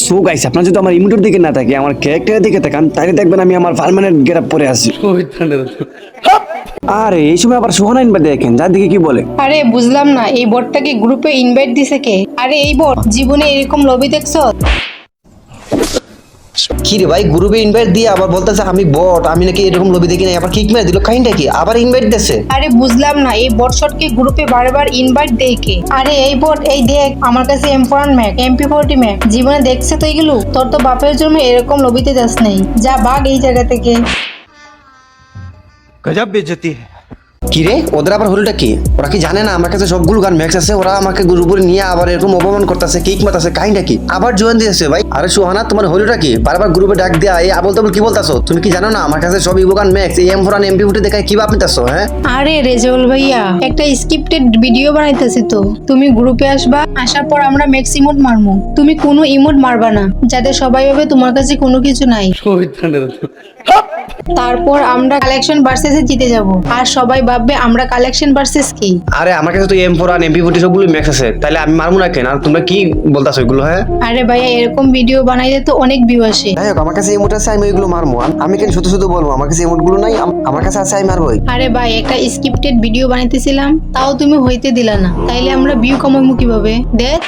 So guys, আপনারা যদি আমার ইমোটের দিকে না থাকে, আমার ক্যারেক্টারের দিকে তাকান, তাহলে দেখবেন আমি আমার পার্মানেন্ট গেটআপ পরে আছি। আরে এই সময় আবার সোহানা ইনভাইট দেখেন, যার দিকে কি বলে। আরে বুঝলাম না, এই বটটাকে গ্রুপে ইনভাইট দিছে কে? আরে এই বট জীবনে এরকম লবি দেখছো? কি রে ভাই, গ্রুপে ইনভাইট দিয়ে আবার বলতেছে আমি বট, আমি নাকি এরকম লবি দেখি নাই, আবার কিক মেরে দিল। কাহিনীটা কি? আবার ইনভাইট দিছে। আরে বুঝলাম না, এই বট শটকে গ্রুপে বারবার ইনভাইট দেয় কে? আরে এই বট, এই দেখ আমার কাছে M4 ম্যাক, MP40 ম্যাক, জীবনে দেখছে তো এগুলো? তোর তো বাপের জন্য এরকম লবিতে যাস নেই, যা ভাগ এই জায়গা থেকে। गजब बेइज्जती है। কি রে, ওদের আবার হলোটা কি? ওরা কি জানে না আমার কাছে সবগুলো গান ম্যাক্স আছে? ওরা আমাকে গ্রুপে নিয়ে আবার এরকম অপমান করতেছে, কিক মারতেছে। কাহিনীটা কি? আবার জয়েন দিয়েছে ভাই। আরে সুহানা, তোমার হলোটা কি? বারবার গ্রুপে ডাক দেয়া, এই আবল তাবল কি বলতাছো? তুমি কি জানো না আমার কাছে সব ইভো গান ম্যাক্স, এই M4 আর MP40 দেখায় কি ভাব নিতেছো? হ্যাঁ আরে রেজাউল ভাইয়া, একটা স্ক্রিপ্টেড ভিডিও বানাইতেছি তো, তুমি গ্রুপে আসবা, আসার পর আমরা ম্যাক্স ইমোট মারমু। তুমি কোনো ইমোট মারবা না, যাতে সবাই ভাবে তোমার কাছে কোনো কিছু নাই। তারপর আমরা কালেকশন ভার্সেসে জিতে যাব, আর সবাই ভাববে আমরা কালেকশন ভার্সেস কি। আরে আমার কাছে তো M4 আর MP40 সবগুলো ম্যাক্স আছে, তাহলে আমি মারবো না কেন? আর তোমরা কি বলতাছো এগুলো? হ্যাঁ আরে ভাইয়া, এরকম ভিডিও বানাইলে তো অনেক ভিউ আসে। যাই হোক, আমার কাছে ইমোট আছে, আমি ওইগুলো মারবো। আমি কেন শুধু শুধু বলবো আমার কাছে ইমোট গুলো নাই? আমার কাছে আছে, আমি মারবোই। আরে ভাই, একটা স্ক্রিপ্টেড ভিডিও বানাইতেছিলাম, তাও তুমি হইতে দিলা না, তাইলে আমরা ভিউ কমাবো কিভাবে? দেখ